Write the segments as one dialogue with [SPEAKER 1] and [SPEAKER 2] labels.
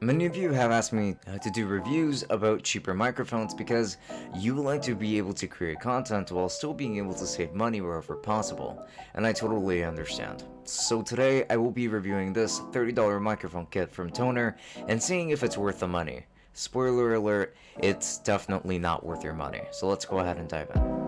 [SPEAKER 1] Many of you have asked me to do reviews about cheaper microphones because you would like to be able to create content while still being able to save money wherever possible, and I totally understand. So today I will be reviewing this $30 microphone kit from TONOR and seeing if it's worth the money. Spoiler alert, it's definitely not worth your money, so let's go ahead and dive in.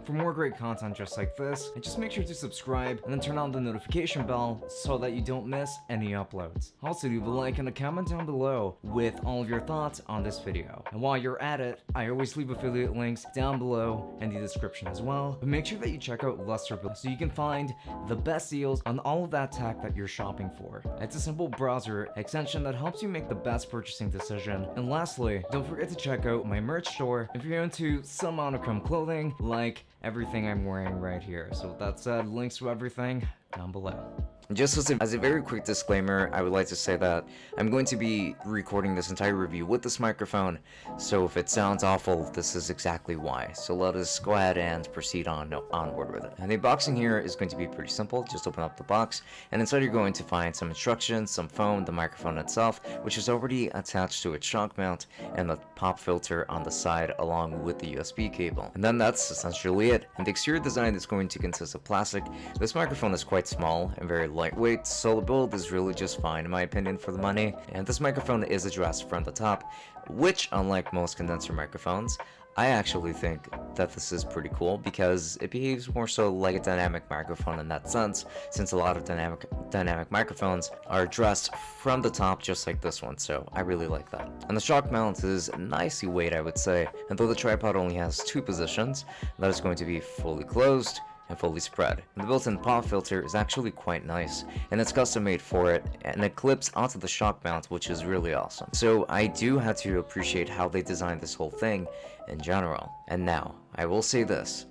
[SPEAKER 1] For more great content just like this, just make sure to subscribe and then turn on the notification bell so that you don't miss any uploads. Also, leave a like and a comment down below with all of your thoughts on this video. And while you're at it, I always leave affiliate links down below in the description as well. But make sure that you check out Lukrembo so you can find the best deals on all of that tech that you're shopping for. It's a simple browser extension that helps you make the best purchasing decision. And lastly, don't forget to check out my merch store if you're into some monochrome clothing like everything I'm wearing right here. So with that said, links to everything down below. Just as a very quick disclaimer, I would like to say that I'm going to be recording this entire review with this microphone, so if it sounds awful, this is exactly why. So let us go ahead and proceed onward with it. And the unboxing here is going to be pretty simple. Just open up the box, and inside you're going to find some instructions, some foam, the microphone itself, which is already attached to its shock mount, and the pop filter on the side along with the USB cable. And then that's essentially it. And the exterior design is going to consist of plastic. This microphone is quite small and very lightweight, so the build is really just fine in my opinion for the money. And this microphone is addressed from the top, which unlike most condenser microphones, I actually think that this is pretty cool because it behaves more so like a dynamic microphone in that sense, since a lot of dynamic microphones are addressed from the top just like this one, so I really like that. And the shock mount is nicely weighed, I would say, and though the tripod only has two positions, that is going to be fully closed and fully spread. The built-in pop filter is actually quite nice, and it's custom made for it, and it clips onto the shock mount, which is really awesome. So I do have to appreciate how they designed this whole thing in general. And now, I will say this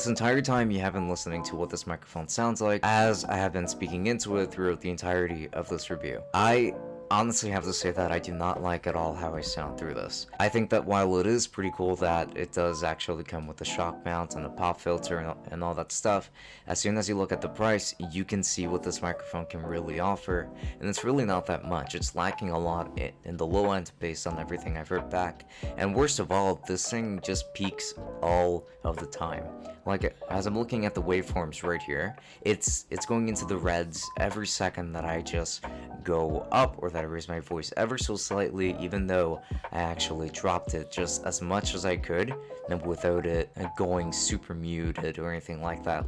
[SPEAKER 1] entire time you have been listening to what this microphone sounds like, as I have been speaking into it throughout the entirety of this review. I honestly have to say that I do not like at all how I sound through this. I think that while it is pretty cool that it does actually come with a shock mount and a pop filter and all that stuff, as soon as you look at the price, you can see what this microphone can really offer, and it's really not that much. It's lacking a lot in the low end based on everything I've heard back, and worst of all, this thing just peaks all of the time. Like, as I'm looking at the waveforms right here, it's going into the reds every second that I just go up or that I raise my voice ever so slightly, even though I actually dropped it just as much as I could and without it going super muted or anything like that.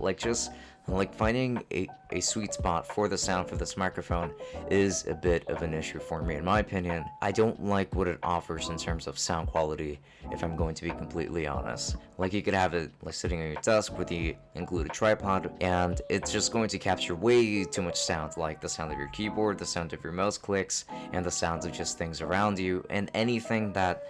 [SPEAKER 1] Like finding a sweet spot for the sound for this microphone is a bit of an issue for me in my opinion. I don't like what it offers in terms of sound quality, if I'm going to be completely honest. Like, you could have it like sitting on your desk with the included tripod, and it's just going to capture way too much sound, like the sound of your keyboard, the sound of your mouse clicks, and the sounds of just things around you, and anything that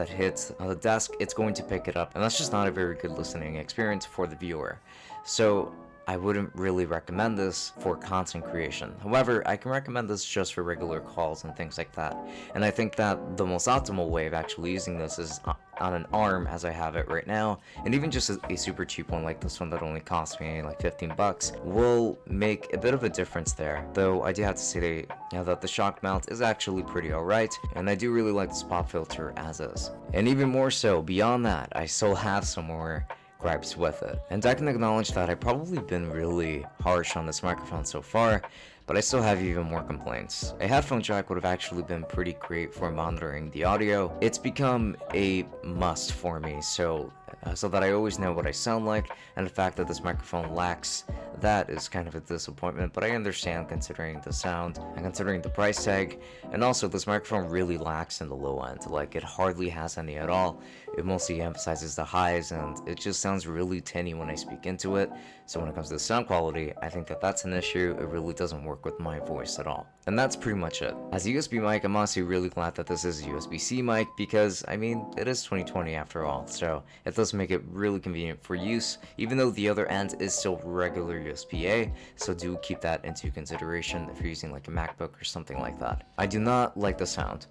[SPEAKER 1] hits on the desk, it's going to pick it up, and that's just not a very good listening experience for the viewer. So I wouldn't really recommend this for content creation. However, I can recommend this just for regular calls and things like that. And I think that the most optimal way of actually using this is on an arm, as I have it right now, and even just a super cheap one like this one that only cost me like 15 bucks will make a bit of a difference there. Though I do have to say that the shock mount is actually pretty alright, and I do really like this pop filter as is. And even more so, beyond that, I still have some more gripes with it. And I can acknowledge that I've probably been really harsh on this microphone so far, but I still have even more complaints. A headphone jack would have actually been pretty great for monitoring the audio. It's become a must for me, so that I always know what I sound like, and the fact that this microphone lacks that is kind of a disappointment, but I understand considering the sound and considering the price tag. And also, this microphone really lacks in the low end. Like, it hardly has any at all. It mostly emphasizes the highs, and it just sounds really tinny when I speak into it. So when it comes to the sound quality, I think that that's an issue. It really doesn't work with my voice at all. And that's pretty much it. As a USB mic, I'm honestly really glad that this is a USB C mic because, I mean, it is 2020 after all, so it does make it really convenient for use, even though the other end is still regular USB-A, so do keep that into consideration if you're using like a MacBook or something like that. I do not like the sound.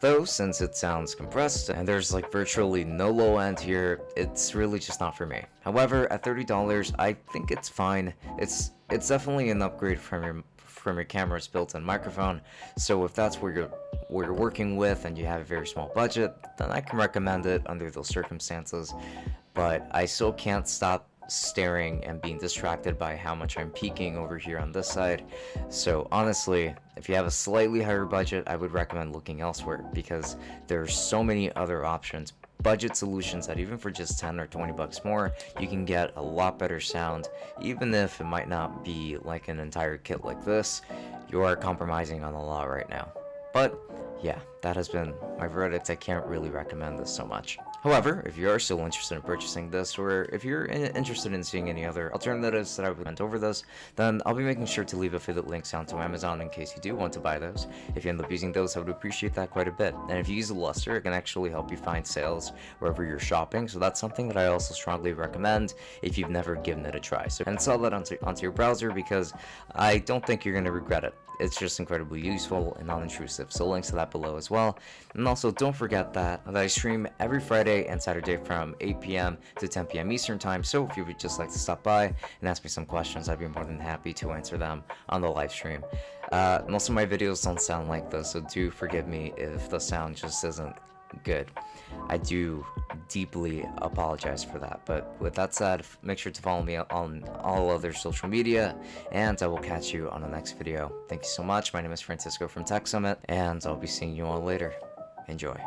[SPEAKER 1] Though, since it sounds compressed and there's like virtually no low end here, it's really just not for me. However, at $30, I think it's fine. It's definitely an upgrade from your camera's built-in microphone. So if that's where you're working with and you have a very small budget, then I can recommend it under those circumstances. But I still can't stop staring and being distracted by how much I'm peeking over here on this side. So honestly, if you have a slightly higher budget, I would recommend looking elsewhere, because there's so many other options, budget solutions, that even for just 10 or 20 bucks more, you can get a lot better sound. Even if it might not be like an entire kit like this, you are compromising on a lot right now. But yeah, that has been my verdict. I can't really recommend this so much. However, if you are still interested in purchasing this, or if you're interested in seeing any other alternatives that I went over this, then I'll be making sure to leave affiliate links down to Amazon in case you do want to buy those. If you end up using those, I would appreciate that quite a bit. And if you use a luster, it can actually help you find sales wherever you're shopping, so that's something that I also strongly recommend if you've never given it a try. So install that onto your browser, because I don't think you're going to regret it. It's just incredibly useful and non-intrusive, so links to that below as well. And also, don't forget that I stream every Friday and Saturday from 8 p.m. to 10 p.m. Eastern time, so if you would just like to stop by and ask me some questions, I'd be more than happy to answer them on the live stream. Most of my videos don't sound like this, so do forgive me if the sound just isn't good. I do deeply apologize for that. But with that said, make sure to follow me on all other social media, and I will catch you on the next video. Thank you so much. My name is Francisco from Tech Summit, and I'll be seeing you all later. Enjoy.